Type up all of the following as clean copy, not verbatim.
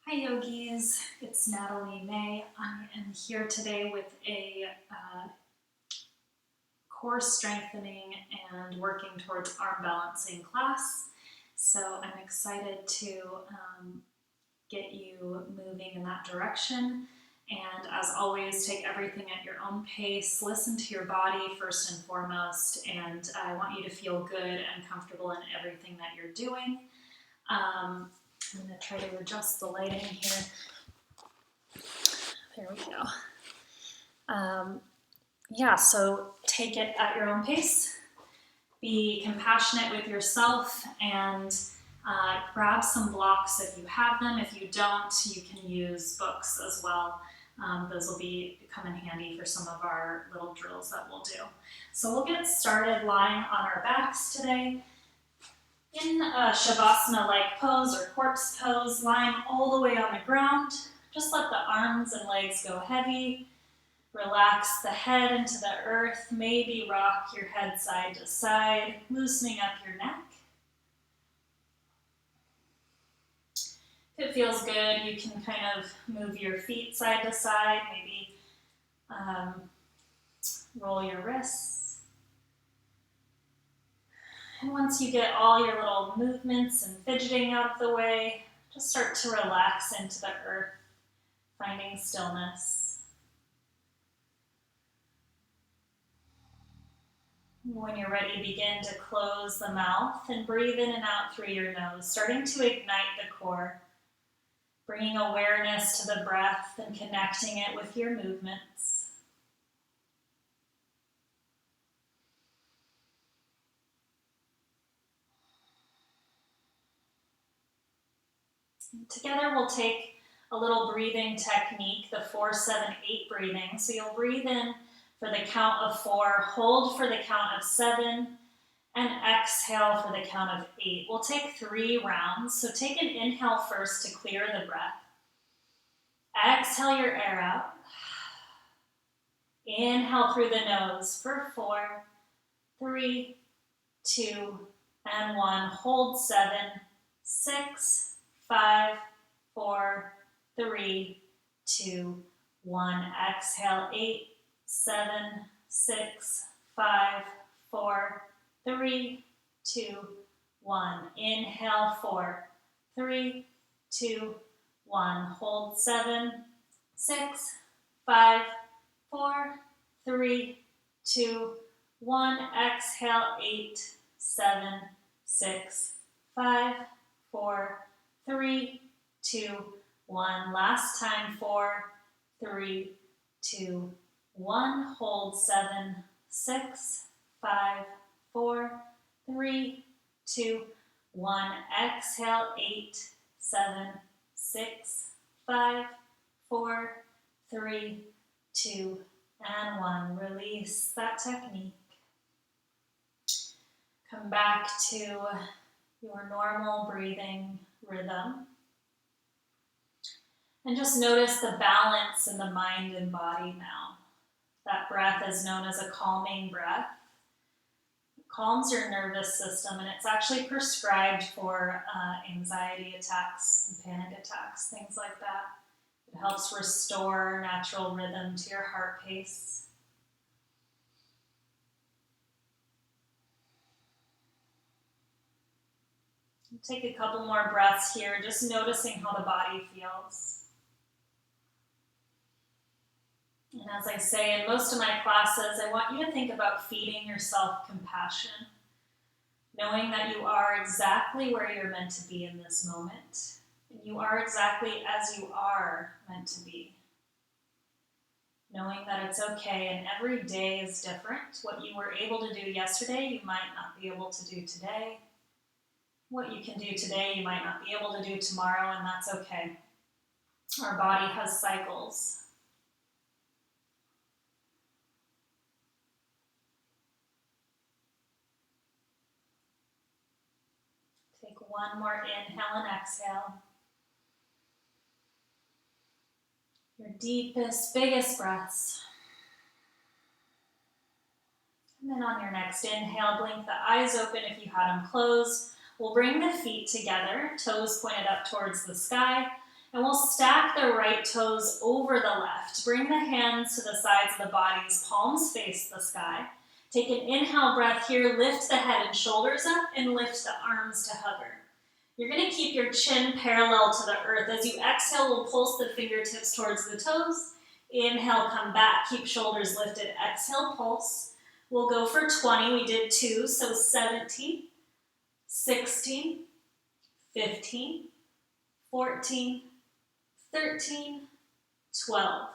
Hi yogis, it's Natalie Mae. I am here today with a core strengthening and working towards arm balancing class. So I'm excited to get you moving in that direction. And as always, take everything at your own pace. Listen to your body first and foremost. And I want you to feel good and comfortable in everything that you're doing. I'm going to try to adjust the lighting here. There we go. So take it at your own pace. Be compassionate with yourself and grab some blocks if you have them. If you don't, you can use books as well. Those will come in handy for some of our little drills that we'll do. So we'll get started lying on our backs today in a Shavasana-like pose or corpse pose, lying all the way on the ground. Just let the arms and legs go heavy. Relax the head into the earth. Maybe rock your head side to side, loosening up your neck. If it feels good, you can kind of move your feet side to side, maybe roll your wrists. And once you get all your little movements and fidgeting out of the way, just start to relax into the earth, finding stillness. When you're ready, begin to close the mouth and breathe in and out through your nose, starting to ignite the core, bringing awareness to the breath and connecting it with your movements. Together we'll take a little breathing technique, the 4-7-8 breathing. So you'll breathe in for the count of 4, hold for the count of 7, and exhale for the count of 8. We'll take 3 rounds. So take an inhale first to clear the breath. Exhale your air out. Inhale through the nose for 4, 3, 2, and 1. Hold 7, 6, 5, 4, 3, 2, 1. Exhale 8, 7, 6, 5, 4, 3, 2, 1. Inhale 4, 3, 2, 1. Hold 7, 6, 5, 4, 3, 2, 1. Exhale 8, 7, 6, 5, 4, 3, 2, 1. Last time 4, 3, 2, 1. Hold 7, 6, 5, 4, 3, 2, 1. Exhale 8, 7, 6, 5, 4, 3, 2, and 1. Release that technique. Come back to your normal breathing rhythm. And just notice the balance in the mind and body now. That breath is known as a calming breath. It calms your nervous system, and it's actually prescribed for anxiety attacks and panic attacks, things like that. It helps restore natural rhythm to your heart pace. Take a couple more breaths here, just noticing how the body feels. And as I say in most of my classes, I want you to think about feeding yourself compassion, knowing that you are exactly where you're meant to be in this moment. And you are exactly as you are meant to be. Knowing that it's okay and every day is different. What you were able to do yesterday, you might not be able to do today. What you can do today, you might not be able to do tomorrow, and that's okay. Our body has cycles. Take one more inhale and exhale. Your deepest, biggest breaths. And then on your next inhale, blink the eyes open if you had them closed. We'll bring the feet together, toes pointed up towards the sky, And we'll stack the right toes over the left. Bring the hands to the sides of the bodies, palms face the sky. Take an inhale breath here, lift the head and shoulders up and lift the arms to hover. You're gonna keep your chin parallel to the earth. As you exhale, we'll pulse the fingertips towards the toes. Inhale, come back, keep shoulders lifted. Exhale, pulse. We'll go for 20, we did 2, so 17, 16, 15, 14, 13, 12,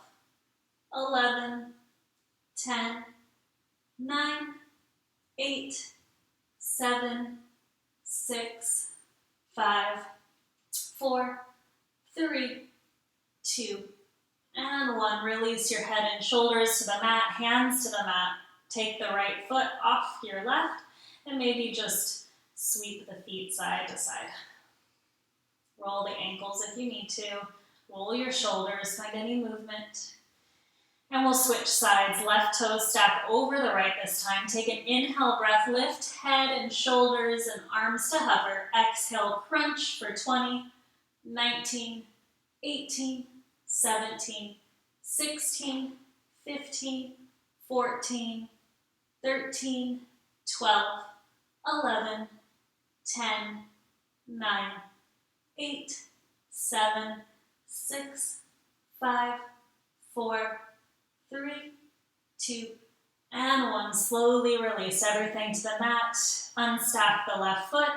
11, 10, 9, 8, 7, 6, 5, 4, 3, 2, and 1. Release your head and shoulders to the mat, hands to the mat. Take the right foot off your left, and maybe just sweep the feet side to side. Roll the ankles if you need to. Roll your shoulders, find any movement. And we'll switch sides. Left toes stack over the right this time. Take an inhale breath, lift head and shoulders and arms to hover. Exhale, crunch for 20, 19, 18, 17, 16, 15, 14, 13, 12, 11, 10, 9, 8, 7, 6, 5, 4, 3, 2, and 1. Slowly release everything to the mat. Unstack the left foot.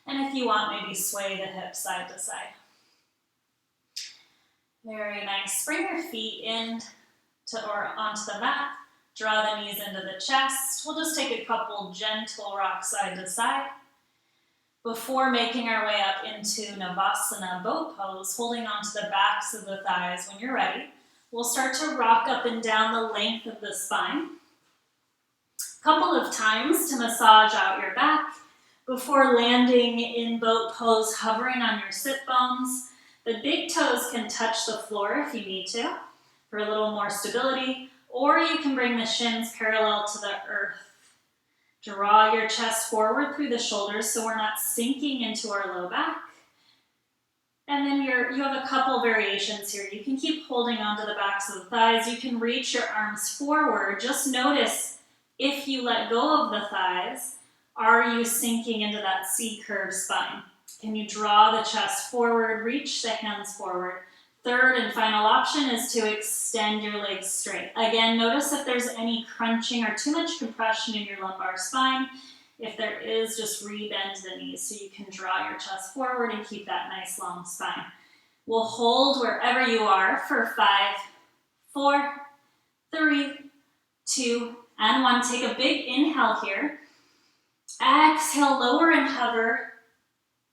And if you want, maybe sway the hips side to side. Very nice. Bring your feet in or onto the mat. Draw the knees into the chest. We'll just take a couple gentle rocks side to side. Before making our way up into Navasana boat pose, holding onto the backs of the thighs when you're ready, we'll start to rock up and down the length of the spine. A couple of times to massage out your back before landing in boat pose, hovering on your sit bones. The big toes can touch the floor if you need to for a little more stability, or you can bring the shins parallel to the earth. Draw your chest forward through the shoulders so we're not sinking into our low back. And then you have a couple variations here. You can keep holding onto the backs of the thighs. You can reach your arms forward. Just notice if you let go of the thighs, are you sinking into that C-curve spine? Can you draw the chest forward, reach the hands forward? Third and final option is to extend your legs straight. Again, notice if there's any crunching or too much compression in your lumbar spine. If there is, just re-bend the knees so you can draw your chest forward and keep that nice long spine. We'll hold wherever you are for 5, 4, 3, 2, and 1. Take a big inhale here. Exhale, lower and hover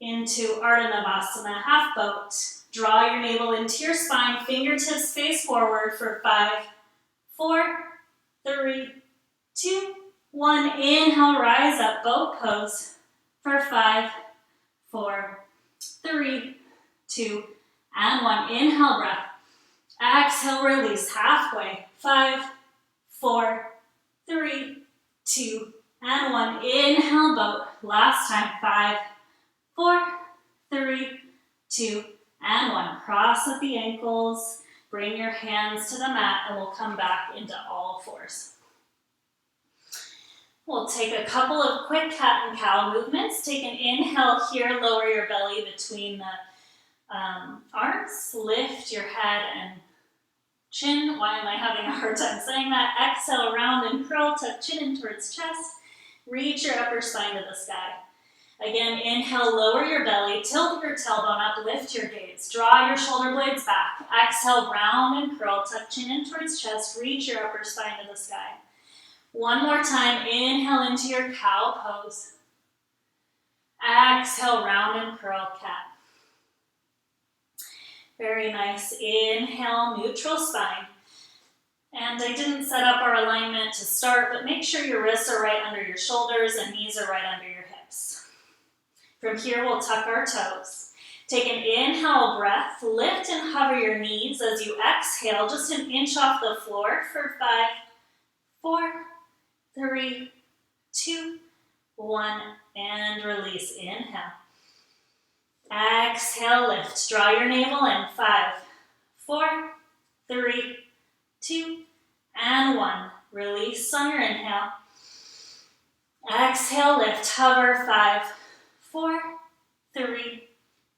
into Ardha Navasana, half boat. Draw your navel into your spine, fingertips face forward for 5, 4, 3, 2, 1. Inhale, rise up, boat pose for 5, 4, 3, 2, and 1. Inhale, breath. Exhale, release halfway. 5, 4, 3, 2, and 1. Inhale, boat. Last time. 5, 4, 3, 2, and 1. Cross at the ankles. Bring your hands to the mat and we'll come back into all fours. We'll take a couple of quick cat and cow movements. Take an inhale here, lower your belly between the arms. Lift your head and chin. Why am I having a hard time saying that? Exhale, round and curl, tuck chin in towards chest. Reach your upper spine to the sky. Again, inhale, lower your belly, tilt your tailbone up, lift your gaze. Draw your shoulder blades back. Exhale, round and curl, tuck chin in towards chest, reach your upper spine to the sky. One more time, inhale into your cow pose. Exhale, round and curl, cat. Very nice. Inhale, neutral spine. And I didn't set up our alignment to start, but make sure your wrists are right under your shoulders and knees are right under your hips. From here, we'll tuck our toes. Take an inhale breath, lift and hover your knees as you exhale, just an inch off the floor for 5, 4, 3, 2, 1, and release. Inhale. Exhale, lift. Draw your navel in. 5, 4, 3, 2, and 1. Release on your inhale. Exhale, lift. Hover. 5, 4, 3,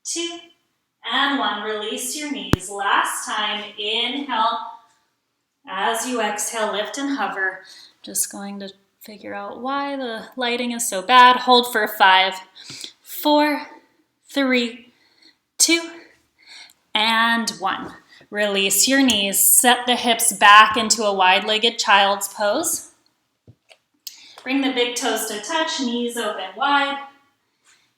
2, and 1. Release your knees. Last time. Inhale. As you exhale, lift and hover. Just going to figure out why the lighting is so bad. Hold for 5, 4, 3, 2, and 1. Release your knees. Set the hips back into a wide-legged child's pose. Bring the big toes to touch, knees open wide.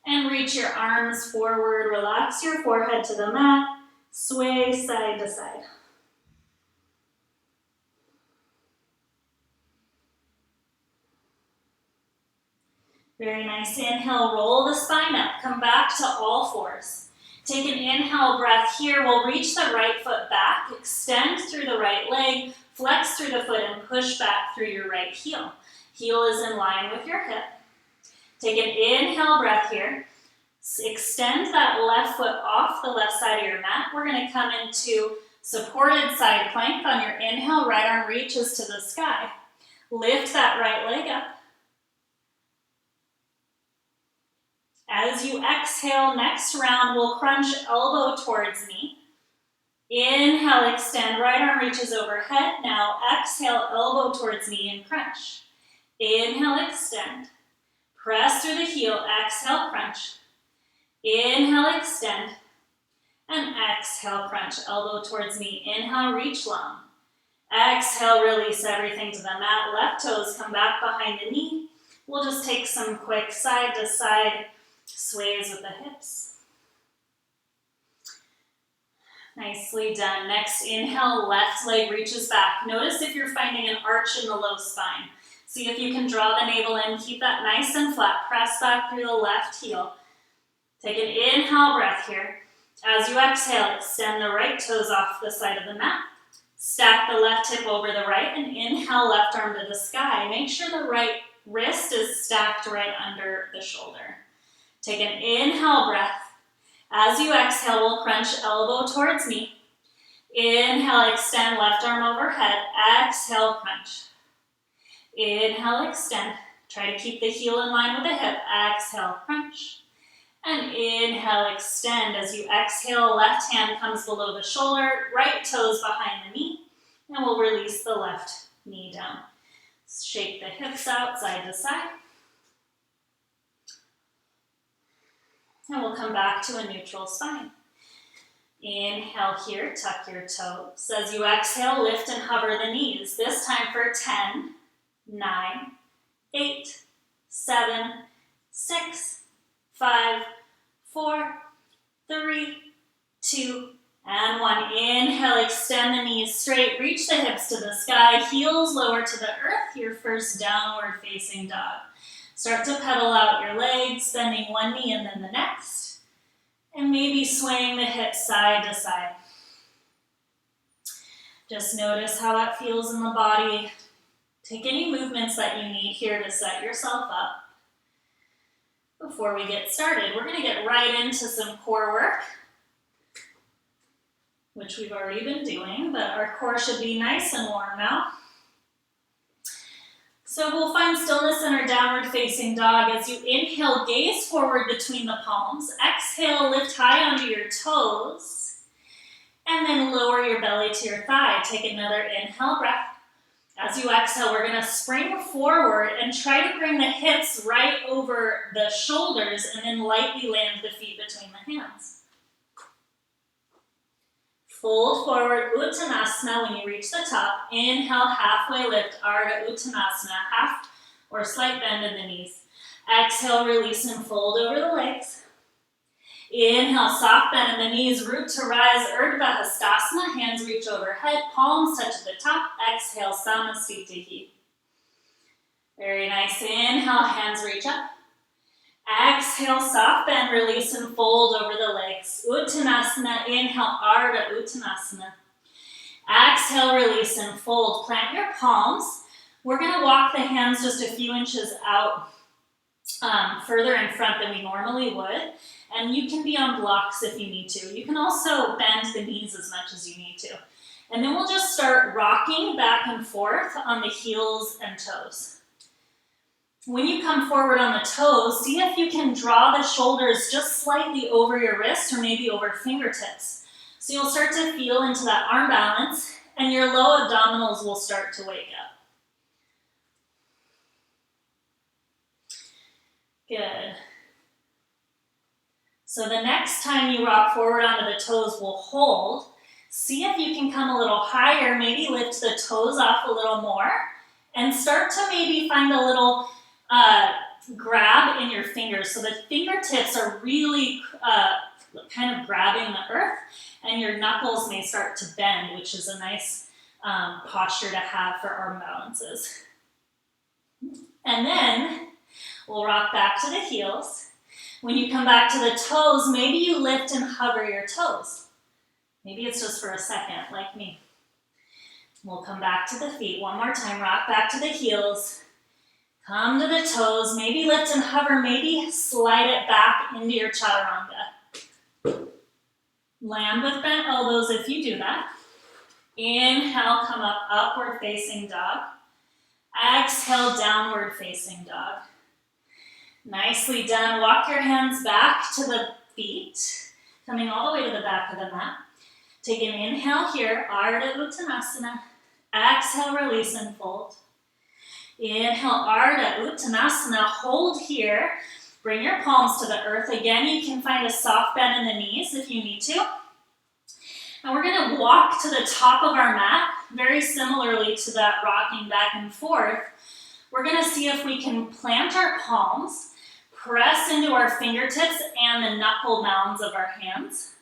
And reach your arms forward. Relax your forehead to the mat. Sway side to side. Very nice. Inhale, roll the spine up. Come back to all fours. Take an inhale breath here. We'll reach the right foot back. Extend through the right leg. Flex through the foot and push back through your right heel. Heel is in line with your hip. Take an inhale breath here. Extend that left foot off the left side of your mat. We're going to come into supported side plank. On your inhale, right arm reaches to the sky. Lift that right leg up. As you exhale, next round, we'll crunch elbow towards knee. Inhale, extend, right arm reaches overhead. Now exhale, elbow towards knee and crunch. Inhale, extend. Press through the heel, exhale, crunch. Inhale, extend. And exhale, crunch, elbow towards knee. Inhale, reach long. Exhale, release everything to the mat. Left toes come back behind the knee. We'll just take some quick side to side sways with the hips. Nicely done. Next, inhale, left leg reaches back. Notice if you're finding an arch in the low spine. See if you can draw the navel in. Keep that nice and flat. Press back through the left heel. Take an inhale breath here. As you exhale, extend the right toes off the side of the mat. Stack the left hip over the right and inhale, left arm to the sky. Make sure the right wrist is stacked right under the shoulder. Take an inhale breath. As you exhale, we'll crunch elbow towards knee. Inhale, extend left arm overhead. Exhale, crunch. Inhale, extend. Try to keep the heel in line with the hip. Exhale, crunch. And inhale, extend. As you exhale, left hand comes below the shoulder, right toes behind the knee, and we'll release the left knee down. Shake the hips out side to side. And we'll come back to a neutral spine. Inhale here, tuck your toes. As you exhale, lift and hover the knees. This time for 10, 9, 8, 7, 6, 5, 4, 3, 2, and 1. Inhale, extend the knees straight. Reach the hips to the sky. Heels lower to the earth. Your first downward facing dog. Start to pedal out your legs, bending one knee and then the next. And maybe swaying the hips side to side. Just notice how that feels in the body. Take any movements that you need here to set yourself up. Before we get started, we're going to get right into some core work, which we've already been doing, but our core should be nice and warm now. So we'll find stillness in our downward facing dog. As you inhale, gaze forward between the palms. Exhale, lift high onto your toes. And then lower your belly to your thigh. Take another inhale breath. As you exhale, we're going to spring forward and try to bring the hips right over the shoulders and then lightly land the feet between the hands. Fold forward, Uttanasana when you reach the top. Inhale, halfway lift, Ardha Uttanasana, half or slight bend in the knees. Exhale, release and fold over the legs. Inhale, soft bend in the knees, root to rise, Urdhva Hastasana, hands reach overhead, palms touch at the top. Exhale, Samasthiti. Very nice. Inhale, hands reach up. Exhale, soft bend, release and fold over the legs. Uttanasana, inhale, Ardha Uttanasana. Exhale, release and fold. Plant your palms. We're going to walk the hands just a few inches out further in front than we normally would. And you can be on blocks if you need to. You can also bend the knees as much as you need to. And then we'll just start rocking back and forth on the heels and toes. When you come forward on the toes, see if you can draw the shoulders just slightly over your wrists or maybe over fingertips. So you'll start to feel into that arm balance and your low abdominals will start to wake up. Good. So the next time you rock forward onto the toes, we'll hold. See if you can come a little higher, maybe lift the toes off a little more, and start to maybe find a little grab in your fingers. So the fingertips are really kind of grabbing the earth, and your knuckles may start to bend, which is a nice posture to have for arm balances. And then we'll rock back to the heels. When you come back to the toes, maybe you lift and hover your toes. Maybe it's just for a second, like me. We'll come back to the feet. One more time, rock back to the heels. Come to the toes, maybe lift and hover, maybe slide it back into your chaturanga. Land with bent elbows if you do that. Inhale, come up, upward facing dog. Exhale, downward facing dog. Nicely done. Walk your hands back to the feet, coming all the way to the back of the mat. Take an inhale here, Ardha Uttanasana. Exhale, release and fold. Inhale, Ardha Uttanasana. Hold here. Bring your palms to the earth. Again, you can find a soft bend in the knees if you need to. And we're going to walk to the top of our mat, very similarly to that rocking back and forth. We're going to see if we can plant our palms, press into our fingertips and the knuckle mounds of our hands,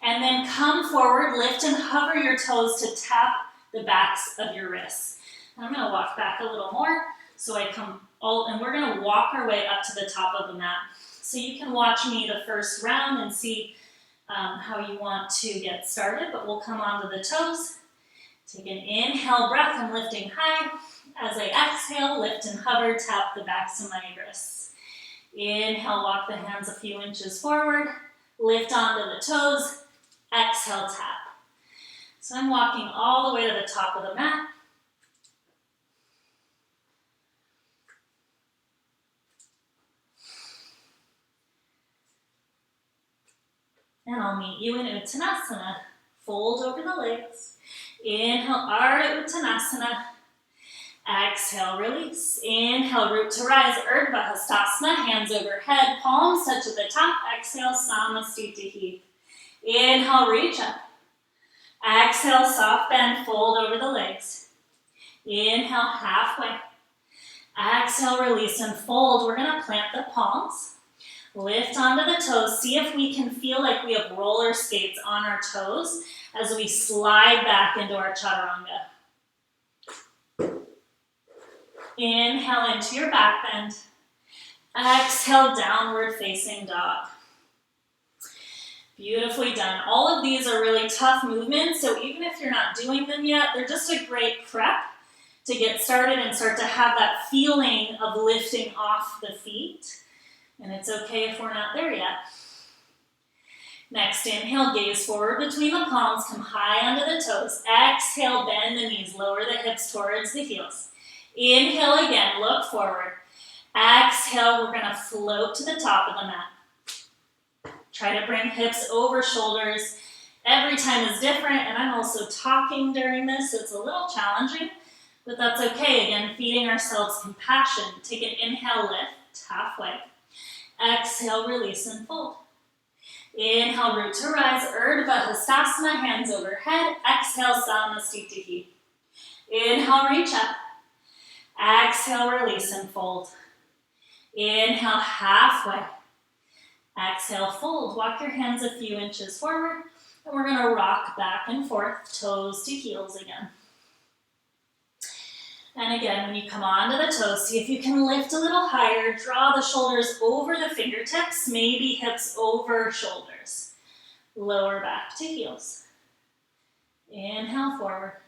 and then come forward, lift and hover your toes to tap the backs of your wrists. And I'm going to walk back a little more so I come all, and we're going to walk our way up to the top of the mat. So you can watch me the first round and see how you want to get started, but we'll come onto the toes. Take an inhale breath and lifting high. As I exhale, lift and hover, tap the backs of my wrists. Inhale, walk the hands a few inches forward, lift onto the toes, exhale, tap. So I'm walking all the way to the top of the mat. And I'll meet you in Uttanasana. Fold over the legs. Inhale, Ardha Uttanasana. Exhale, release. Inhale, root to rise, Urdhva Hastasana, hands overhead, palms touch at the top. Exhale, Samasthiti. Inhale, reach up. Exhale, soft bend, fold over the legs. Inhale, halfway. Exhale, release and fold. We're going to plant the palms. Lift onto the toes. See if we can feel like we have roller skates on our toes as we slide back into our chaturanga. Inhale into your back bend. Exhale, downward facing dog. Beautifully done. All of these are really tough movements, so even if you're not doing them yet, they're just a great prep to get started and start to have that feeling of lifting off the feet. And it's okay if we're not there yet. Next, inhale, gaze forward between the palms, come high onto the toes. Exhale, bend the knees, lower the hips towards the heels. Inhale again, look forward. Exhale, we're going to float to the top of the mat. Try to bring hips over shoulders. Every time is different, and I'm also talking during this, so it's a little challenging, but that's okay. Again, feeding ourselves compassion. Take an inhale, lift, halfway. Exhale, release and fold. Inhale, root to rise, Urdhva Hastasana, hands overhead. Exhale, Samasthiti. Inhale, reach up. Exhale, release and fold. Inhale, halfway. Exhale, fold. Walk your hands a few inches forward, and we're going to rock back and forth, toes to heels again. And again, when you come onto the toes, see if you can lift a little higher, draw the shoulders over the fingertips, maybe hips over shoulders. Lower back to heels. Inhale forward.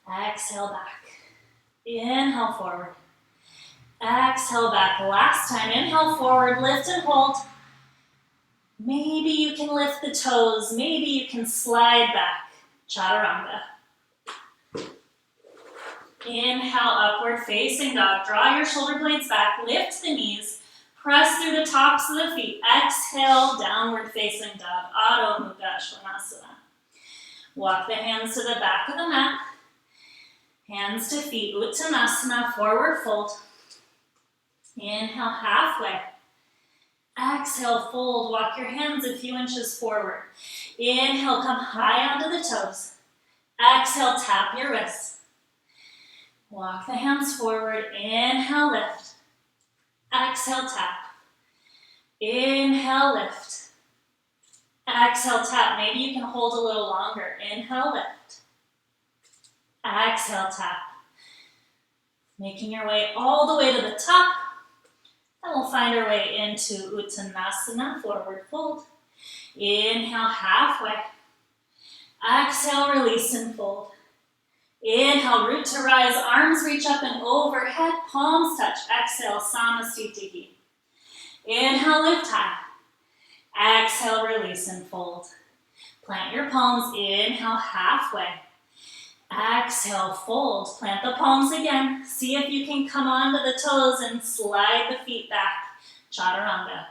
Exhale back. Inhale forward. Exhale back. Last time. Inhale forward, lift and hold. Maybe you can lift the toes. Maybe you can slide back. Chaturanga. Inhale, upward facing dog. Draw your shoulder blades back. Lift the knees. Press through the tops of the feet. Exhale, downward facing dog. Adho Mukha Svanasana. Walk the hands to the back of the mat. Hands to feet. Uttanasana, forward fold. Inhale, halfway. Exhale, fold. Walk your hands a few inches forward. Inhale, come high onto the toes. Exhale, tap your wrists. Walk the hands forward. Inhale, lift. Exhale, tap. Inhale, lift. Exhale, tap. Maybe you can hold a little longer. Inhale, lift. Exhale, tap. Making your way all the way to the top. And we'll find our way into Uttanasana, forward fold. Inhale, halfway. Exhale, release and fold. Inhale, root to rise, arms reach up and overhead, palms touch. Exhale, Samasthiti. Inhale, lift high. Exhale, release and fold. Plant your palms. Inhale, halfway. Exhale, fold. Plant the palms again. See if you can come onto the toes and slide the feet back. Chaturanga.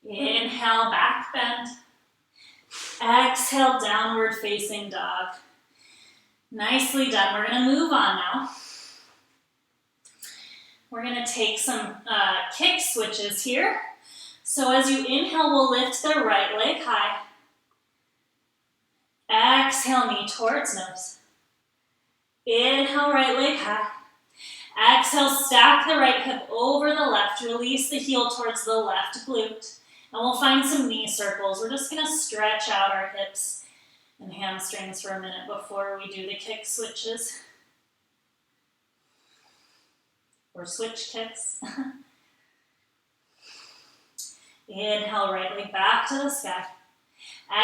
Inhale, back bend. Exhale, downward facing dog. Nicely done. We're going to move on now. We're going to take some kick switches here. So as you inhale, we'll lift the right leg high. Exhale, knee towards nose. Inhale, right leg high. Exhale, stack the right hip over the left. Release the heel towards the left glute. And we'll find some knee circles. We're just going to stretch out our hips and hamstrings for a minute before we do the kick switches. Or switch kicks. Inhale, right leg back to the sky.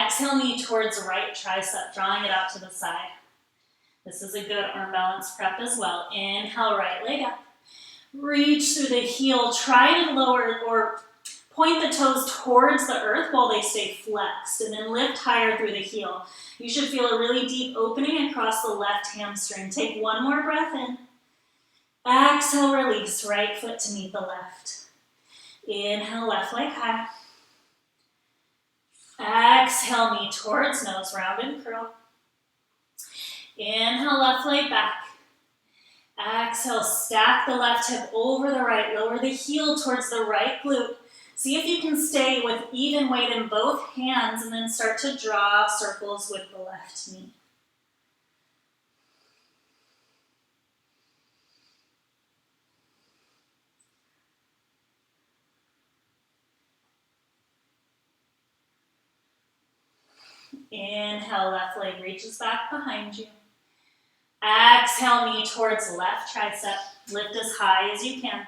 Exhale, knee towards right tricep, drawing it out to the side. This is a good arm balance prep as well. Inhale, right leg up. Reach through the heel. Try to lower or point the toes towards the earth while they stay flexed, and then lift higher through the heel. You should feel a really deep opening across the left hamstring. Take one more breath in. Exhale, release. Right foot to meet the left. Inhale, left leg high. Exhale, knee towards nose, round and curl. Inhale, left leg back. Exhale, stack the left hip over the right. Lower the heel towards the right glute. See if you can stay with even weight in both hands and then start to draw circles with the left knee. Inhale, left leg reaches back behind you. Exhale, knee towards left tricep. Lift as high as you can.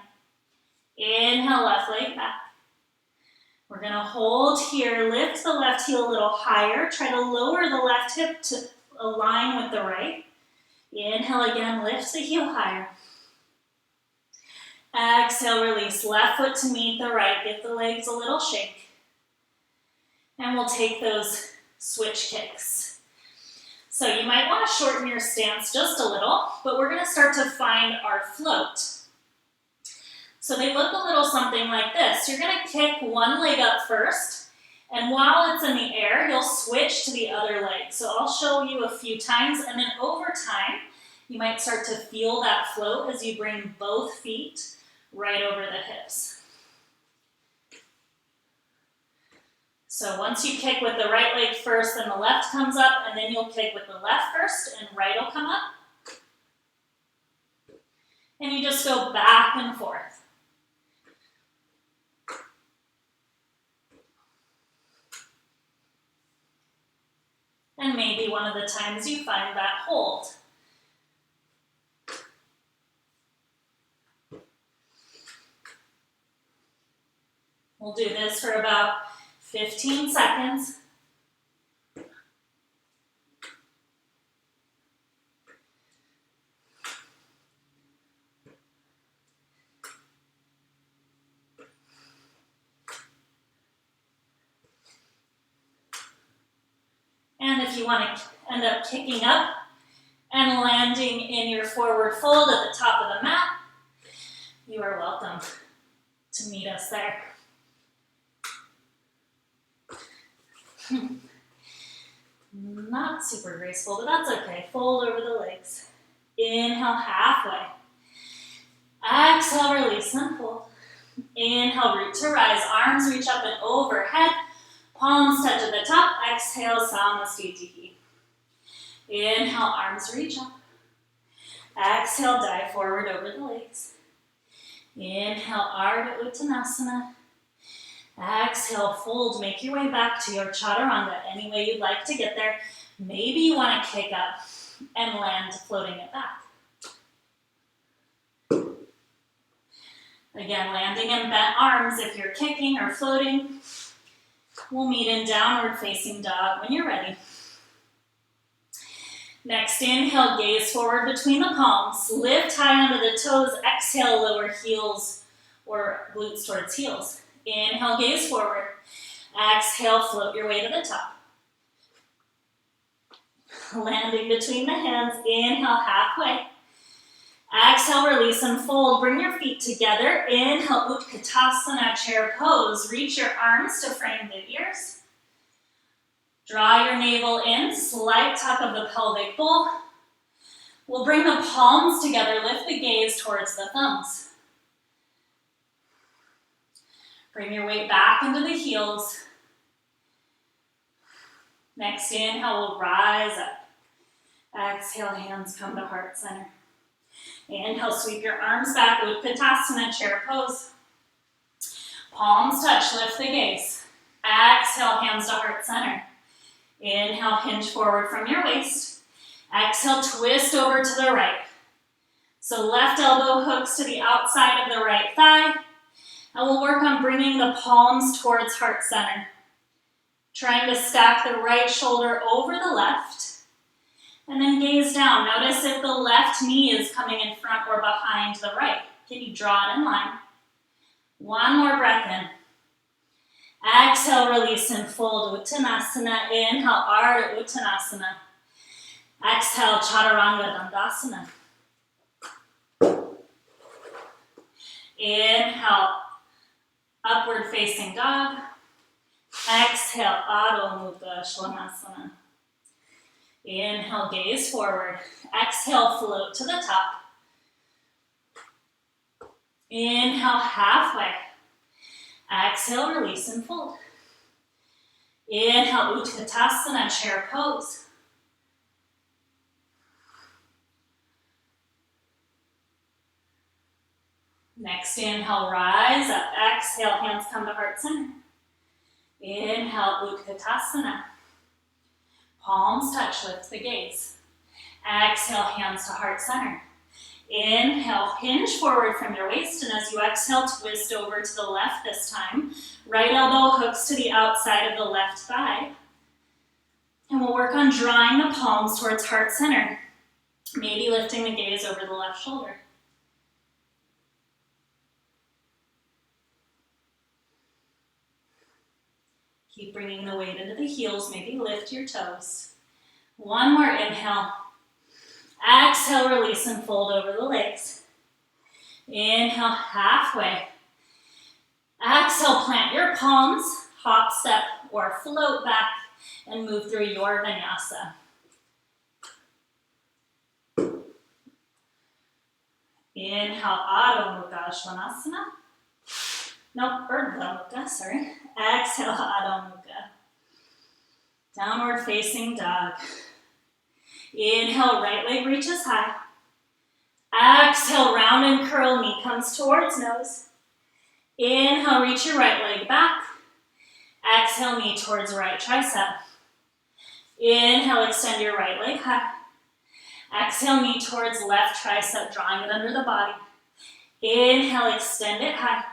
Inhale, left leg back. We're going to hold here. Lift the left heel a little higher. Try to lower the left hip to align with the right. Inhale again, lift the heel higher. Exhale, release left foot to meet the right. Give the legs a little shake. And we'll take those switch kicks. So you might want to shorten your stance just a little, but we're going to start to find our float. So they look a little something like this. You're going to kick one leg up first, and while it's in the air, you'll switch to the other leg. So I'll show you a few times, and then over time, you might start to feel that float as you bring both feet right over the hips. So once you kick with the right leg first, then the left comes up, and then you'll kick with the left first, and right will come up. And you just go back and forth. And maybe one of the times you find that hold. We'll do this for about 15 seconds. And if you want to end up kicking up and landing in your forward fold at the top of the mat, you are welcome to meet us there. Not super graceful, but that's okay. Fold over the legs. Inhale, halfway. Exhale, release and fold. Inhale, root to rise. Arms reach up and overhead. Palms touch at the top. Exhale, Samastitihi. Inhale, arms reach up. Exhale, dive forward over the legs. Inhale, Ardha Uttanasana. Exhale, fold. Make your way back to your chaturanga any way you'd like to get there. Maybe you want to kick up and land floating it back. Again, landing in bent arms if you're kicking or floating. We'll meet in downward facing dog when you're ready. Next, inhale, gaze forward between the palms. Lift high under the toes. Exhale, lower heels or glutes towards heels. Inhale, gaze forward. Exhale, float your way to the top. Landing between the hands. Inhale, halfway. Exhale, release and fold. Bring your feet together. Inhale, Utkatasana, chair pose. Reach your arms to frame the ears. Draw your navel in, slight tuck of the pelvic bowl. We'll bring the palms together, lift the gaze towards the thumbs. Bring your weight back into the heels. Next inhale, we'll rise up. Exhale, hands come to heart center. Inhale, sweep your arms back, Utkatasana, chair pose. Palms touch, lift the gaze. Exhale, hands to heart center. Inhale, hinge forward from your waist. Exhale, twist over to the right. So left elbow hooks to the outside of the right thigh. And we'll work on bringing the palms towards heart center. Trying to stack the right shoulder over the left. And then gaze down. Notice if the left knee is coming in front or behind the right. Can you draw it in line? One more breath in. Exhale, release and fold. Uttanasana. Inhale, Ardha Uttanasana. Exhale, Chaturanga Dandasana. Inhale, upward facing dog. Exhale, Adho Mukha Svanasana. Inhale, gaze forward. Exhale, float to the top. Inhale, halfway. Exhale, release and fold. Inhale, Utkatasana, chair pose. Next inhale, rise up. Exhale, hands come to heart center. Inhale, Utkatasana. Palms touch, lift the gaze. Exhale, hands to heart center. Inhale, hinge forward from your waist, and as you exhale, twist over to the left this time. Right elbow hooks to the outside of the left thigh. And we'll work on drawing the palms towards heart center. Maybe lifting the gaze over the left shoulder. Keep bringing the weight into the heels, maybe lift your toes. One more inhale. Exhale, release and fold over the legs. Inhale, halfway. Exhale, plant your palms, hop, step, or float back and move through your vinyasa. Inhale, Adho Mukha Svanasana. Nope, Urdhva Mukha, sorry. Exhale, Adho Mukha. Downward facing dog. Inhale, right leg reaches high. Exhale, round and curl, knee comes towards nose. Inhale, reach your right leg back. Exhale, knee towards right tricep. Inhale, extend your right leg high. Exhale, knee towards left tricep, drawing it under the body. Inhale, extend it high.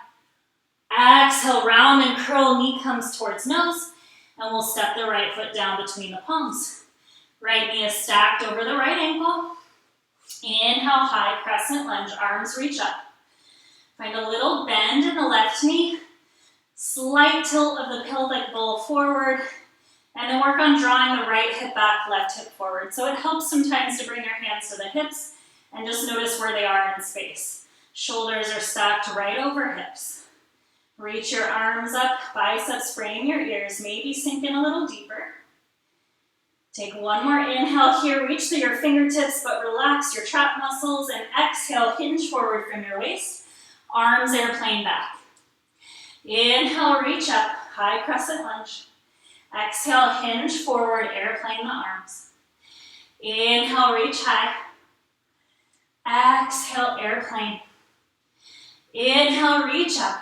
Exhale, round and curl, knee comes towards nose, and we'll step the right foot down between the palms. Right knee is stacked over the right ankle. Inhale, high crescent lunge, arms reach up. Find a little bend in the left knee, slight tilt of the pelvic bowl forward, And then work on drawing the right hip back, left hip forward. So it helps sometimes to bring your hands to the hips and just notice where they are in space. Shoulders are stacked right over hips. Reach your arms up, biceps spraying your ears, maybe sink in a little deeper. Take one more inhale here, reach through your fingertips, but relax your trap muscles, and exhale, hinge forward from your waist, arms airplane back. Inhale, reach up, high crescent lunge. Exhale, hinge forward, airplane the arms. Inhale, reach high. Exhale, airplane. Inhale, reach up.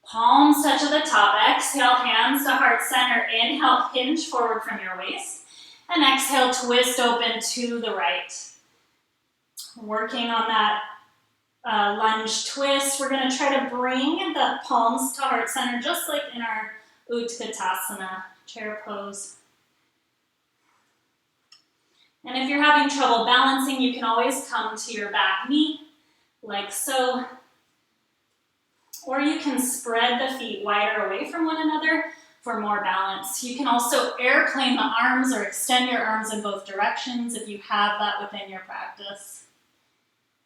Palms touch at the top. Exhale, hands to heart center. Inhale, hinge forward from your waist. And exhale, twist open to the right. Working on that lunge twist. We're going to try to bring the palms to heart center, just like in our Utkatasana, chair pose. And if you're having trouble balancing, you can always come to your back knee, like so. Or you can spread the feet wider away from one another for more balance. You can also airplane the arms or extend your arms in both directions if you have that within your practice.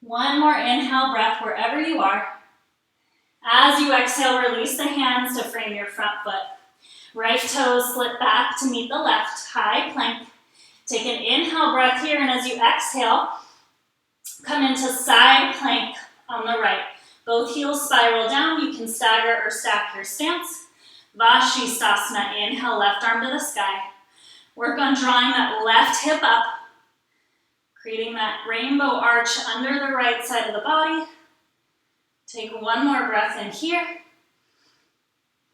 One more inhale breath wherever you are. As you exhale, release the hands to frame your front foot. Right toes slip back to meet the left, high plank. Take an inhale breath here, and as you exhale, come into side plank on the right. Both heels spiral down. You can stagger or stack your stance. Vashisthasana, inhale, left arm to the sky. Work on drawing that left hip up, creating that rainbow arch under the right side of the body. Take one more breath in here.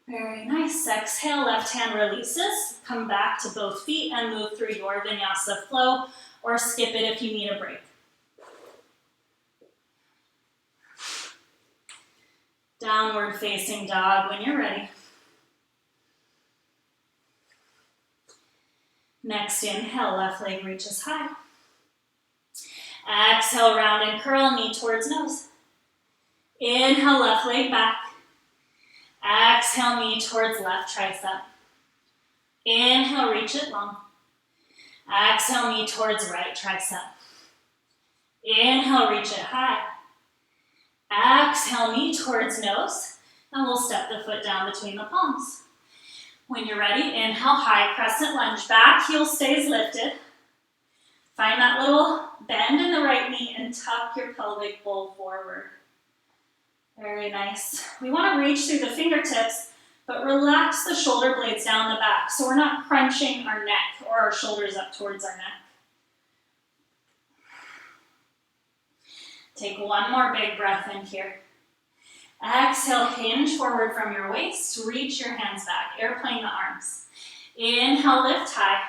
Very nice. Exhale, left hand releases. Come back to both feet and move through your Vinyasa flow, or skip it if you need a break. Downward facing dog when you're ready. Next inhale, left leg reaches high. Exhale, round and curl, knee towards nose. Inhale, left leg back. Exhale, knee towards left tricep. Inhale, reach it long. Exhale, knee towards right tricep. Inhale, reach it high. Exhale, knee towards nose, and we'll step the foot down between the palms. When you're ready, inhale, high crescent lunge. Back heel stays lifted. Find that little bend in the right knee and tuck your pelvic bowl forward. Very nice. We want to reach through the fingertips, but relax the shoulder blades down the back so we're not crunching our neck or our shoulders up towards our neck. Take one more big breath in here. Exhale, hinge forward from your waist. Reach your hands back. Airplane the arms. Inhale, lift high.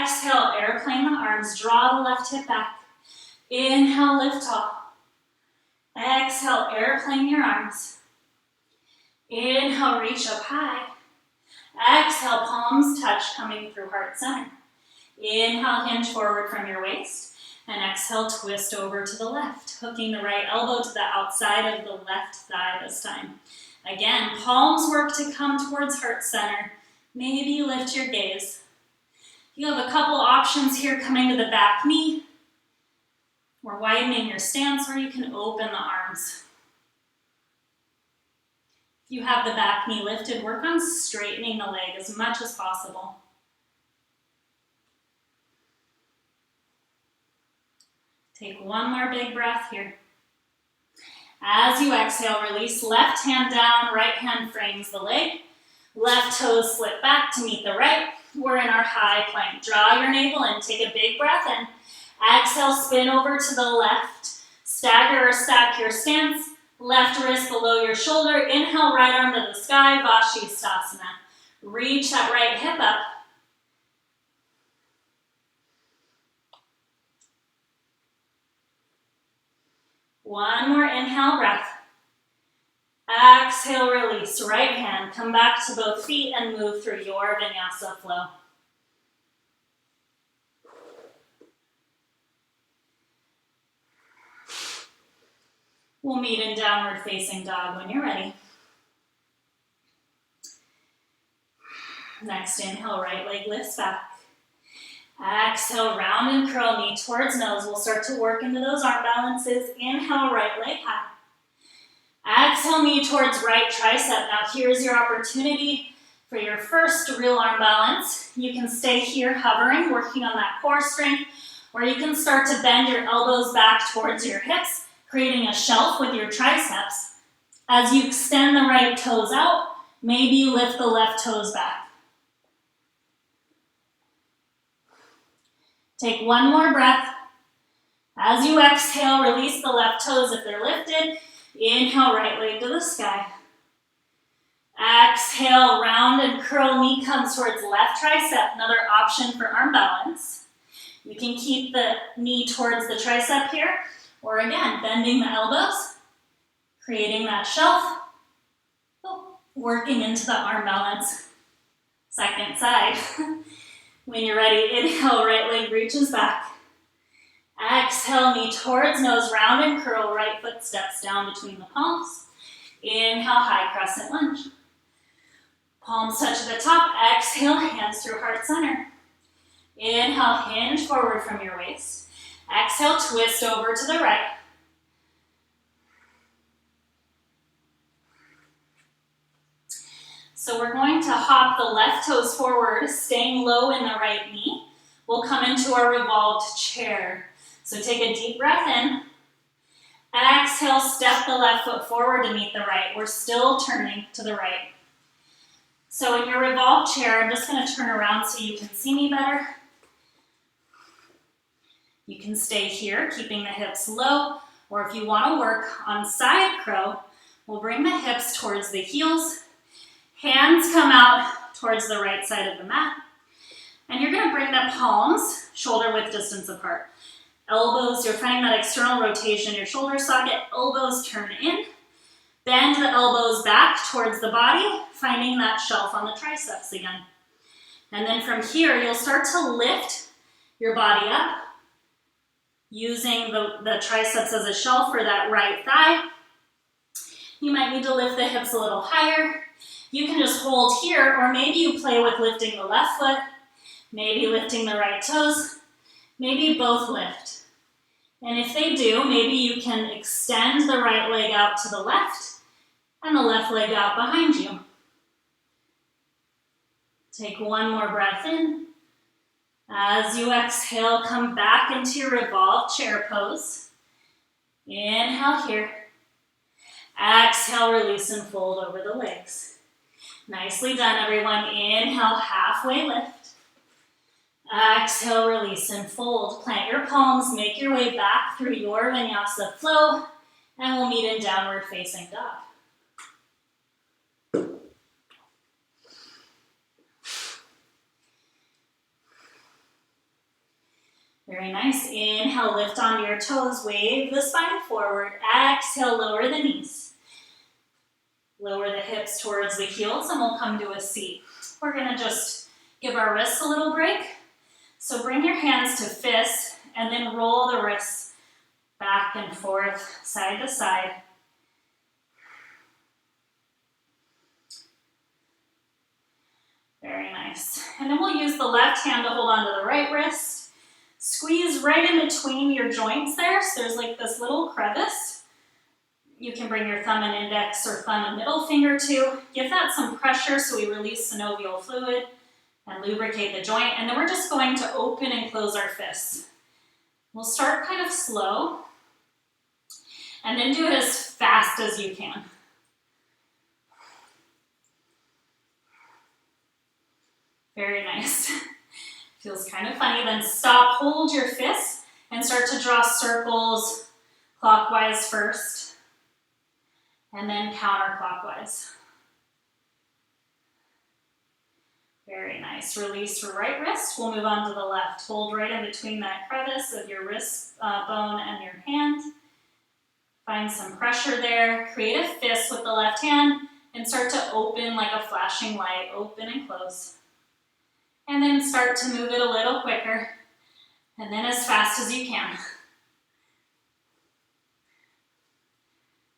Exhale, airplane the arms. Draw the left hip back. Inhale, lift tall. Exhale, airplane your arms. Inhale, reach up high. Exhale, palms touch, coming through heart center. Inhale, hinge forward from your waist. And exhale, twist over to the left, hooking the right elbow to the outside of the left thigh this time. Again, palms work to come towards heart center. Maybe lift your gaze. You have a couple options here, coming to the back knee, or widening your stance, or you can open the arms. If you have the back knee lifted, work on straightening the leg as much as possible. Take one more big breath here. As you exhale, release left hand down, right hand frames the leg. Left toes slip back to meet the right. We're in our high plank. Draw your navel in, take a big breath in. Exhale, spin over to the left. Stagger or stack your stance. Left wrist below your shoulder. Inhale, right arm to the sky, Vashisthasana. Reach that right hip up. One more inhale, breath. Exhale, release. Right hand, come back to both feet and move through your Vinyasa flow. We'll meet in downward facing dog when you're ready. Next inhale, right leg lifts back. Exhale, round and curl, knee towards nose. We'll start to work into those arm balances. Inhale, right leg high. Exhale, knee towards right tricep. Now here's your opportunity for your first real arm balance. You can stay here hovering, working on that core strength, or you can start to bend your elbows back towards your hips, creating a shelf with your triceps. As you extend the right toes out, maybe you lift the left toes back. Take one more breath. As you exhale, release the left toes if they're lifted. Inhale, right leg to the sky. Exhale, round and curl, knee comes towards left tricep. Another option for arm balance. You can keep the knee towards the tricep here, or again, bending the elbows, creating that shelf, working into the arm balance. Second side. When you're ready, inhale, right leg reaches back. Exhale, knee towards nose, round and curl, right foot steps down between the palms. Inhale, high crescent lunge. Palms touch at the top. Exhale, hands through heart center. Inhale, hinge forward from your waist. Exhale, twist over to the right. So we're going to hop the left toes forward, staying low in the right knee. We'll come into our revolved chair. So take a deep breath in. Exhale, step the left foot forward to meet the right. We're still turning to the right. So in your revolved chair, I'm just going to turn around so you can see me better. You can stay here, keeping the hips low, or if you want to work on side crow, we'll bring the hips towards the heels. Hands come out towards the right side of the mat. And you're going to bring the palms shoulder width distance apart. Elbows, you're finding that external rotation, your shoulder socket, elbows turn in. Bend the elbows back towards the body, finding that shelf on the triceps again. And then from here, you'll start to lift your body up, using the triceps as a shelf for that right thigh. You might need to lift the hips a little higher. You can just hold here, or maybe you play with lifting the left foot, maybe lifting the right toes, maybe both lift. And if they do, maybe you can extend the right leg out to the left and the left leg out behind you. Take one more breath in. As you exhale, come back into your revolved chair pose. Inhale here. Exhale, release and fold over the legs. Nicely done, everyone. Inhale, halfway lift. Exhale, release and fold. Plant your palms, make your way back through your Vinyasa flow, and we'll meet in downward facing dog. Very nice. Inhale, lift onto your toes, wave the spine forward. Exhale, lower the knees. Lower the hips towards the heels, and we'll come to a seat. We're gonna just give our wrists a little break. So bring your hands to fists, and then roll the wrists back and forth, side to side. Very nice. And then we'll use the left hand to hold onto the right wrist. Squeeze right in between your joints there, so there's like this little crevice. You can bring your thumb and index or thumb and middle finger to. Give that some pressure so we release synovial fluid and lubricate the joint. And then we're just going to open and close our fists. We'll start kind of slow, and then do it as fast as you can. Very nice. Feels kind of funny. Then stop, hold your fists, and start to draw circles clockwise first, and then counterclockwise. Very nice. Release your right wrist. We'll move on to the left. Hold right in between that crevice of your wrist bone and your hand. Find some pressure there. Create a fist with the left hand and start to open like a flashing light. Open and close. And then start to move it a little quicker. And then as fast as you can.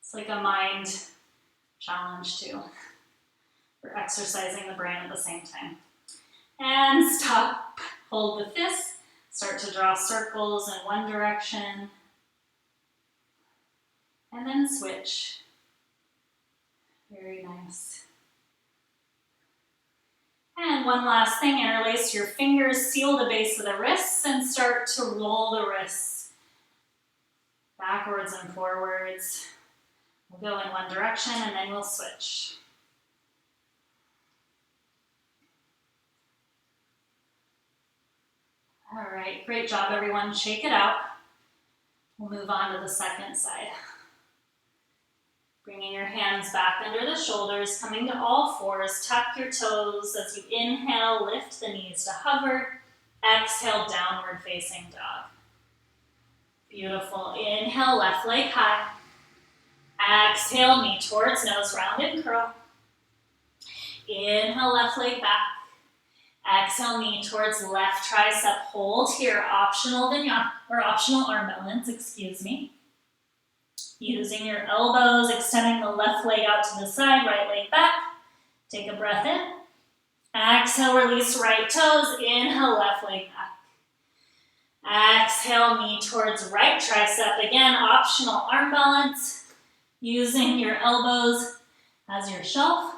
It's like a mind challenge too. We're exercising the brain at the same time. And stop. Hold the fists. Start to draw circles in one direction. And then switch. Very nice. And one last thing, interlace your fingers, seal the base of the wrists, and start to roll the wrists backwards and forwards. We'll go in one direction and then we'll switch. All right, great job everyone. Shake it out. We'll move on to the second side. Bringing your hands back under the shoulders, coming to all fours, tuck your toes. As you inhale, lift the knees to hover. Exhale, downward facing dog. Beautiful. Inhale, left leg high. Exhale, knee towards nose, round and curl. Inhale, left leg back. Exhale, knee towards left tricep. Hold here, optional vinyasa, or optional arm balance, excuse me. Using your elbows, extending the left leg out to the side, right leg back. Take a breath in. Exhale, release right toes. Inhale, left leg back. Exhale, knee towards right tricep. Again, optional arm balance. Using your elbows as your shelf.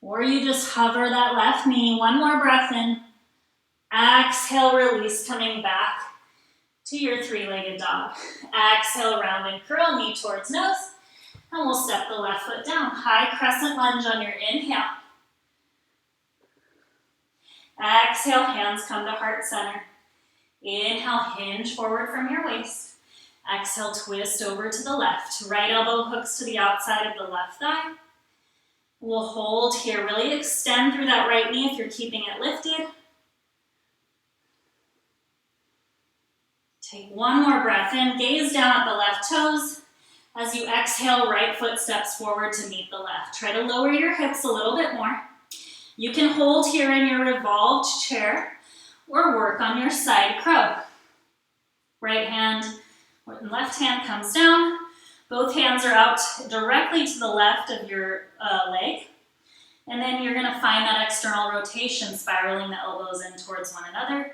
Or you just hover that left knee. One more breath in. Exhale, release, coming back to your three-legged dog. Exhale, round and curl, knee towards nose. And we'll step the left foot down. High crescent lunge on your inhale. Exhale, hands come to heart center. Inhale, hinge forward from your waist. Exhale, twist over to the left. Right elbow hooks to the outside of the left thigh. We'll hold here. Really extend through that right knee if you're keeping it lifted. Take one more breath in. Gaze down at the left toes. As you exhale, right foot steps forward to meet the left. Try to lower your hips a little bit more. You can hold here in your revolved chair or work on your side crow. Right hand or left hand comes down. Both hands are out directly to the left of your leg. And then you're going to find that external rotation, spiraling the elbows in towards one another.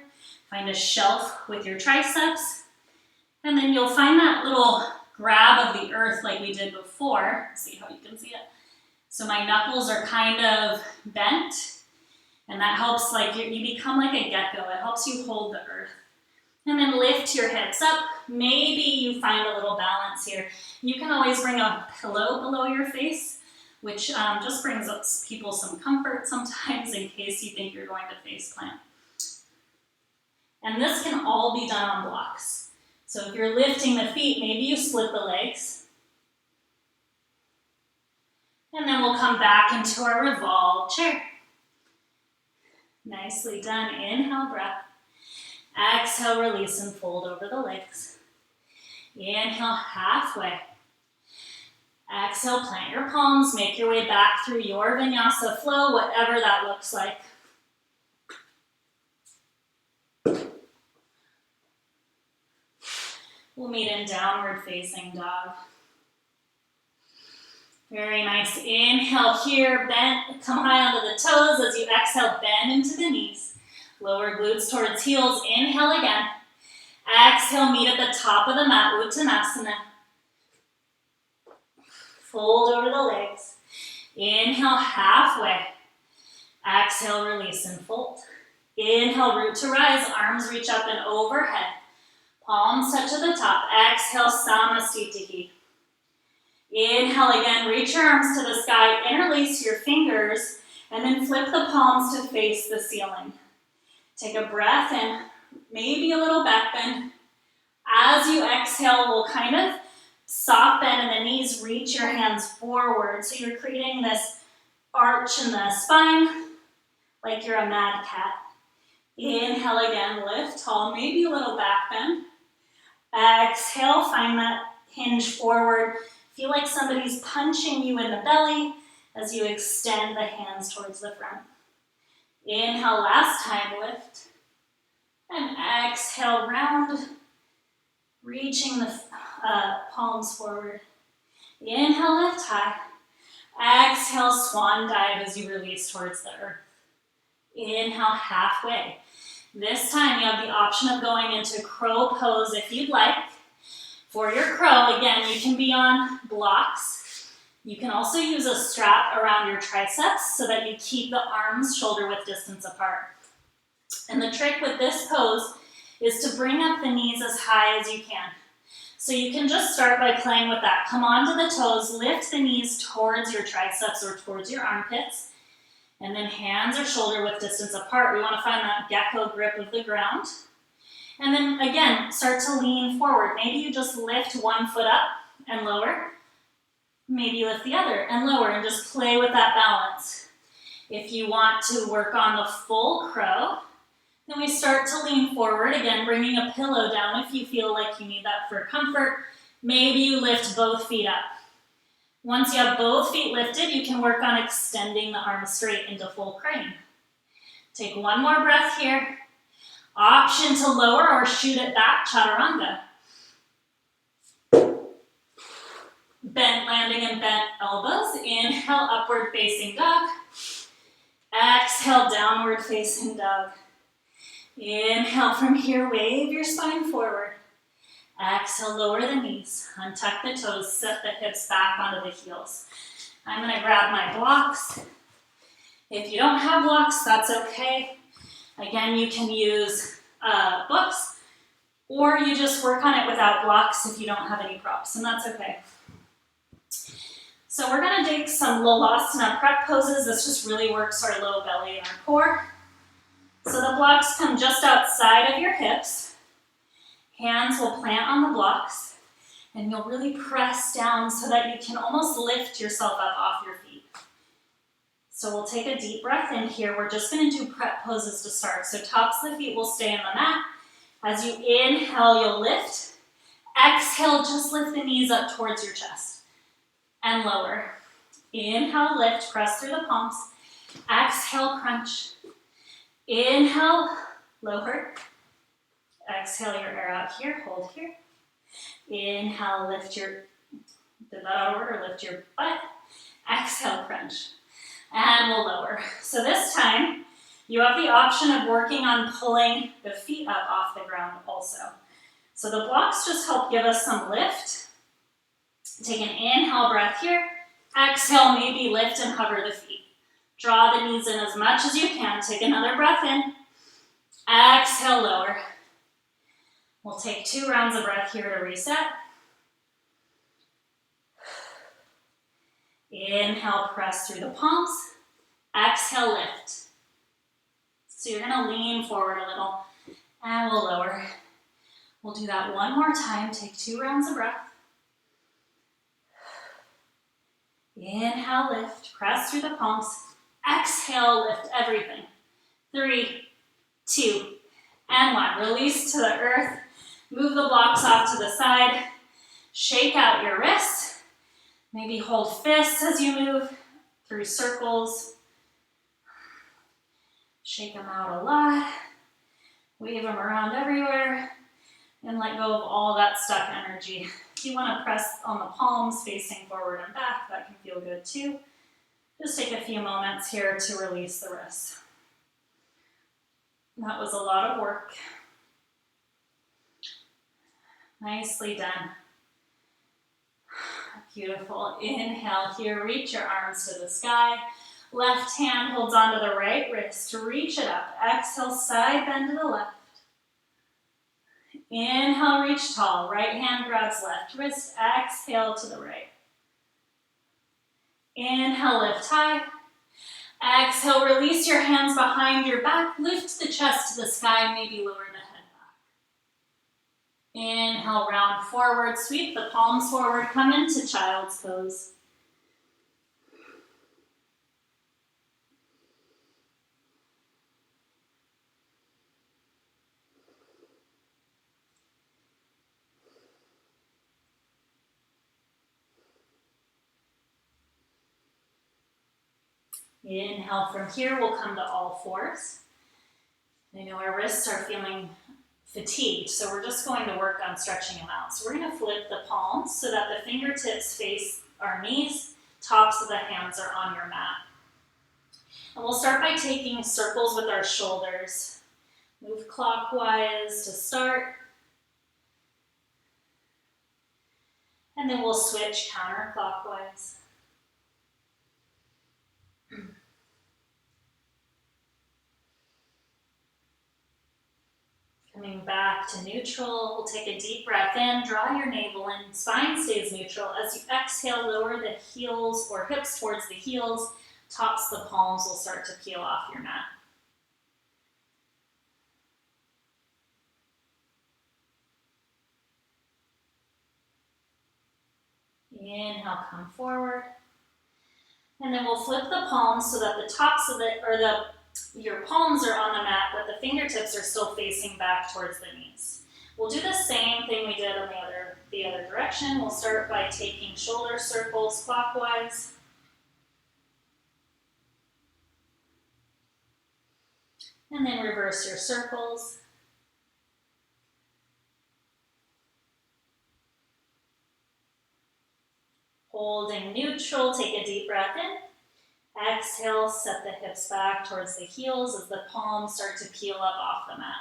Find a shelf with your triceps. And then you'll find that little grab of the earth like we did before. See how you can see it. So my knuckles are kind of bent. And that helps, like you become like a gecko. It helps you hold the earth. And then lift your hips up. Maybe you find a little balance here. You can always bring a pillow below your face, which just brings up people some comfort sometimes in case you think you're going to face plant. And this can all be done on blocks. So if you're lifting the feet, maybe you split the legs. And then we'll come back into our revolved chair. Nicely done. Inhale, breath. Exhale, release and fold over the legs. Inhale, halfway. Exhale, plant your palms. Make your way back through your vinyasa flow, whatever that looks like. We'll meet in downward facing dog. Very nice. Inhale here, bend, come high onto the toes. As you exhale, bend into the knees. Lower glutes towards heels. Inhale again. Exhale, meet at the top of the mat, Uttanasana. Fold over the legs. Inhale, halfway. Exhale, release and fold. Inhale, root to rise. Arms reach up and overhead. Palms touch to the top. Exhale, Samastitihi. Inhale again, reach your arms to the sky, interlace your fingers, and then flip the palms to face the ceiling. Take a breath in, maybe a little back bend. As you exhale, we'll kind of soft bend in the knees, reach your hands forward. So you're creating this arch in the spine, like you're a mad cat. Inhale again, lift tall, maybe a little back bend. Exhale, find that hinge forward. Feel like somebody's punching you in the belly as you extend the hands towards the front. Inhale, last time, lift. And exhale, round, reaching the palms forward. Inhale, lift high. Exhale, swan dive as you release towards the earth. Inhale, halfway. This time you have the option of going into crow pose if you'd like. For your crow, again, you can be on blocks. You can also use a strap around your triceps so that you keep the arms shoulder width distance apart. And the trick with this pose is to bring up the knees as high as you can. So you can just start by playing with that. Come onto the toes, lift the knees towards your triceps or towards your armpits, and then hands are shoulder width distance apart. We want to find that gecko grip of the ground. And then again, start to lean forward. Maybe you just lift one foot up and lower. Maybe you lift the other and lower and just play with that balance. If you want to work on the full crow, then we start to lean forward, again, bringing a pillow down if you feel like you need that for comfort. Maybe you lift both feet up. Once you have both feet lifted, you can work on extending the arms straight into full crane. Take one more breath here. Option to lower or shoot it back, chaturanga. Bent landing and bent elbows. Inhale, upward facing dog. Exhale, downward facing dog. Inhale from here, wave your spine forward. Exhale, lower the knees, untuck the toes, set the hips back onto the heels. I'm gonna grab my blocks. If you don't have blocks, that's okay. Again, you can use books, or you just work on it without blocks if you don't have any props, and that's okay. So we're gonna take some Lolasana prep poses. This just really works our low belly and our core. So the blocks come just outside of your hips. Hands will plant on the blocks, and you'll really press down so that you can almost lift yourself up off your feet. So we'll take a deep breath in here. We're just gonna do prep poses to start. So tops of the feet will stay on the mat. As you inhale, you'll lift. Exhale, just lift the knees up towards your chest and lower. Inhale, lift, press through the palms. Exhale, crunch. Inhale, lower. Exhale your air out here, hold here. Inhale, lift your, did that out of order, lift your butt. Exhale, crunch. And we'll lower. So this time, you have the option of working on pulling the feet up off the ground also. So the blocks just help give us some lift. Take an inhale breath here. Exhale, maybe lift and hover the feet. Draw the knees in as much as you can. Take another breath in. Exhale, lower. We'll take 2 rounds of breath here to reset. Inhale, press through the palms. Exhale, lift. So you're gonna lean forward a little and we'll lower. We'll do that one more time. Take 2 rounds of breath. Inhale, lift, press through the palms. Exhale, lift everything. 3, 2, and 1. Release to the earth. Move the blocks off to the side. Shake out your wrists. Maybe hold fists as you move through circles. Shake them out a lot. Wave them around everywhere. And let go of all that stuck energy. If you want to press on the palms facing forward and back, that can feel good too. Just take a few moments here to release the wrists. That was a lot of work. Nicely done. Beautiful. Inhale here, reach your arms to the sky. Left hand holds onto the right wrist, reach it up. Exhale, side bend to the left. Inhale, reach tall. Right hand grabs left wrist. Exhale to the right. Inhale, lift high. Exhale, release your hands behind your back. Lift the chest to the sky, maybe lower the head back. Inhale, round forward. Sweep the palms forward. Come into child's pose. Inhale from here, we'll come to all fours. I know our wrists are feeling fatigued, so we're just going to work on stretching them out. So we're going to flip the palms so that the fingertips face our knees. Tops of the hands are on your mat. And we'll start by taking circles with our shoulders. Move clockwise to start. And then we'll switch counterclockwise. Coming back to neutral, we'll take a deep breath in, draw your navel in, spine stays neutral. As you exhale, lower the heels or hips towards the heels, tops the palms will start to peel off your mat. Inhale, come forward. And then we'll flip the palms so that the tops of your palms are on the mat, but the fingertips are still facing back towards the knees. We'll do the same thing we did on the other direction. We'll start by taking shoulder circles clockwise. And then reverse your circles. Holding neutral, take a deep breath in. Exhale, set the hips back towards the heels as the palms start to peel up off the mat.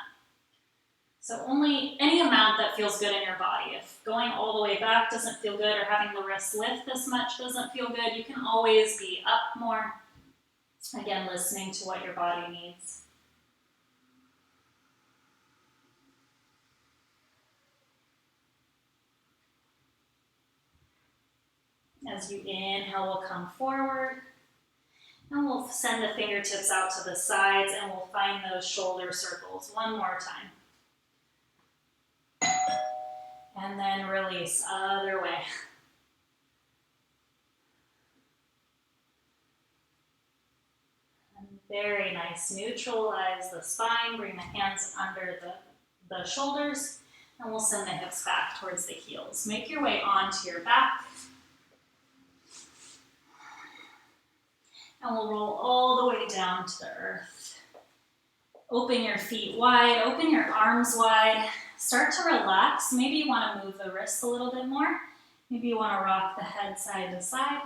So only any amount that feels good in your body. If going all the way back doesn't feel good or having the wrists lift this much doesn't feel good, you can always be up more. Again, listening to what your body needs. As you inhale, we'll come forward. And we'll send the fingertips out to the sides and we'll find those shoulder circles one more time. And then release, other way. And very nice, neutralize the spine, bring the hands under the shoulders, and we'll send the hips back towards the heels. Make your way onto your back. And we'll roll all the way down to the earth. Open your feet wide, open your arms wide. Start to relax. Maybe you want to move the wrists a little bit more. Maybe you want to rock the head side to side.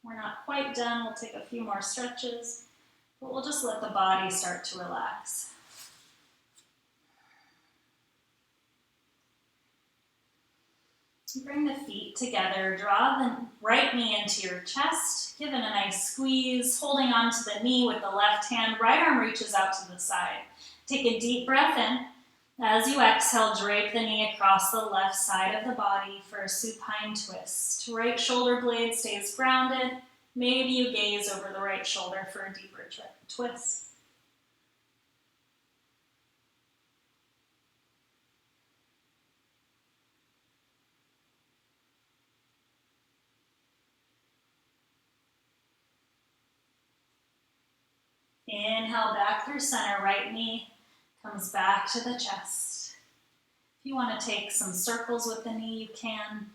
We're not quite done. We'll take a few more stretches, but we'll just let the body start to relax. Bring the feet together, draw the right knee into your chest, give it a nice squeeze, holding onto the knee with the left hand, right arm reaches out to the side. Take a deep breath in. As you exhale, drape the knee across the left side of the body for a supine twist. Right shoulder blade stays grounded. Maybe you gaze over the right shoulder for a deeper twist. Inhale back through center, right knee comes back to the chest. If you want to take some circles with the knee, you can.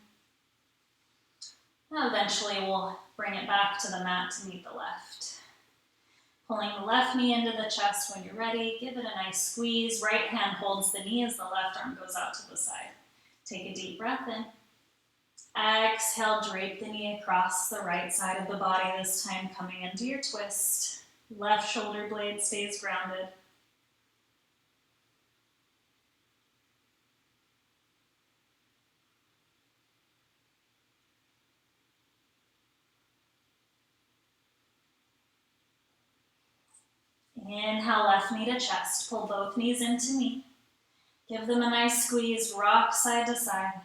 Now eventually we'll bring it back to the mat to meet the left. Pulling the left knee into the chest when you're ready, give it a nice squeeze. Right hand holds the knee as the left arm goes out to the side. Take a deep breath in. Exhale, drape the knee across the right side of the body, this time coming into your twist. Left shoulder blade stays grounded. Inhale, left knee to chest. Pull both knees into knee. Give them a nice squeeze, rock side to side.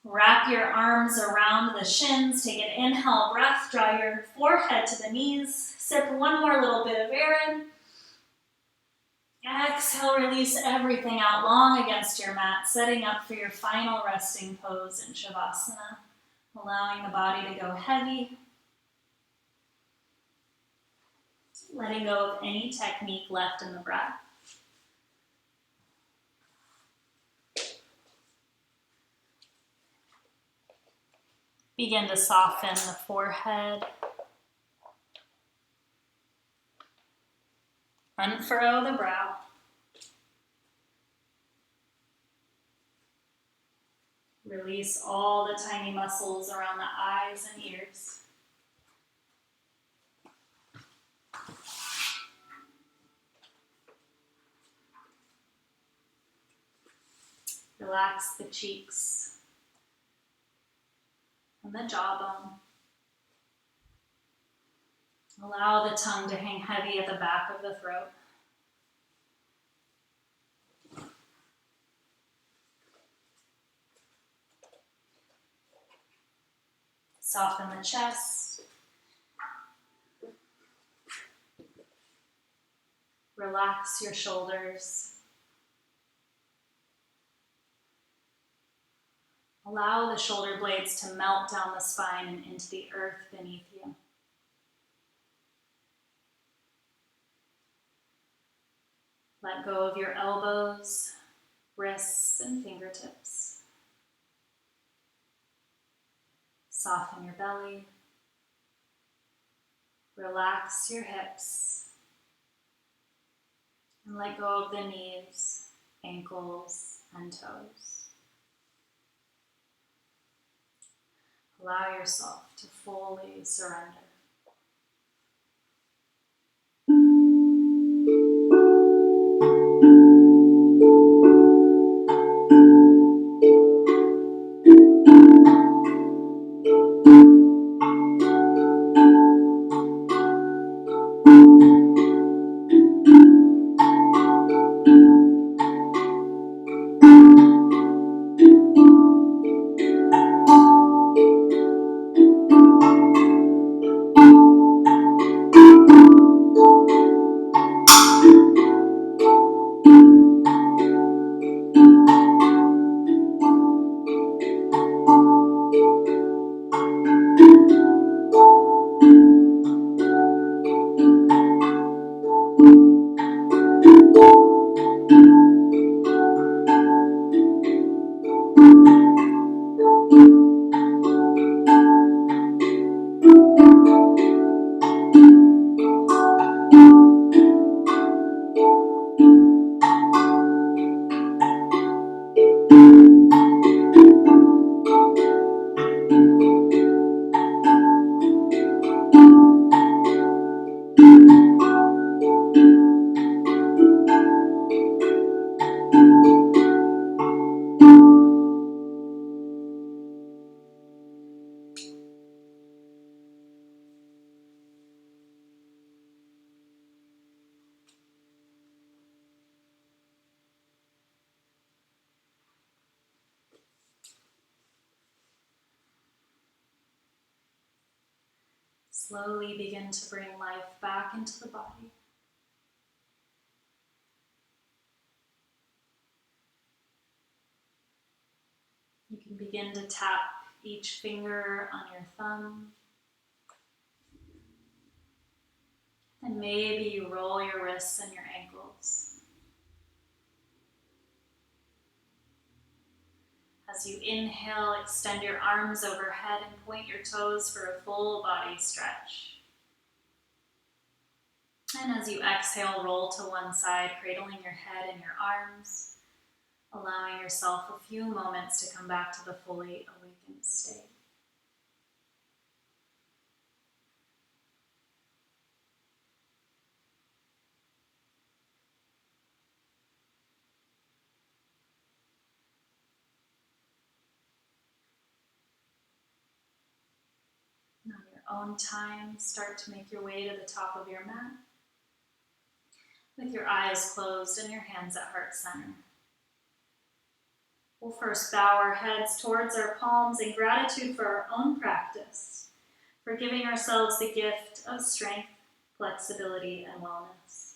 Wrap your arms around the shins. Take an inhale breath. Draw your forehead to the knees. Sip one more little bit of air in. Exhale, release everything out long against your mat, setting up for your final resting pose in Shavasana. Allowing the body to go heavy. Letting go of any technique left in the breath. Begin to soften the forehead. Unfurrow the brow. Release release all the tiny muscles around the eyes and ears. Relax the cheeks and the jawbone. Allow the tongue to hang heavy at the back of the throat. Soften the chest. Relax your shoulders. Allow the shoulder blades to melt down the spine and into the earth beneath you. Let go of your elbows, wrists, and fingertips. Soften your belly. Relax your hips. And let go of the knees, ankles, and toes. Allow yourself to fully surrender. Slowly begin to bring life back into the body. You can begin to tap each finger on your thumb. And maybe you roll your wrists and your ankles. As you inhale, extend your arms overhead and point your toes for a full body stretch. And as you exhale, roll to one side, cradling your head in your arms, allowing yourself a few moments to come back to the fully awakened state. And on your own time, start to make your way to the top of your mat with your eyes closed and your hands at heart center. We'll first bow our heads towards our palms in gratitude for our own practice, for giving ourselves the gift of strength, flexibility, and wellness.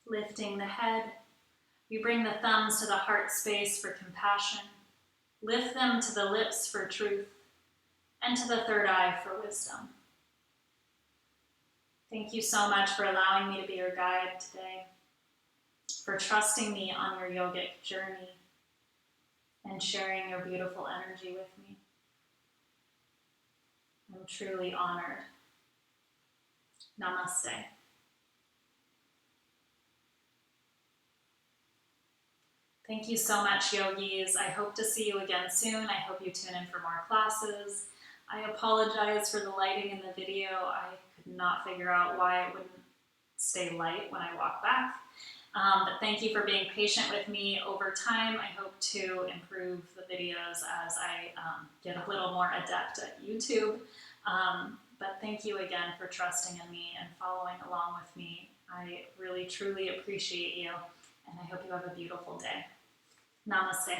Lifting the head, we bring the thumbs to the heart space for compassion, lift them to the lips for truth, and to the third eye for wisdom. Thank you so much for allowing me to be your guide today, for trusting me on your yogic journey, and sharing your beautiful energy with me. I'm truly honored. Namaste. Thank you so much, yogis. I hope to see you again soon. I hope you tune in for more classes. I apologize for the lighting in the video. I could not figure out why it wouldn't stay light when I walk back. But thank you for being patient with me over time. I hope to improve the videos as I get a little more adept at YouTube. But thank you again for trusting in me and following along with me. I really, truly appreciate you, and I hope you have a beautiful day. Namaste.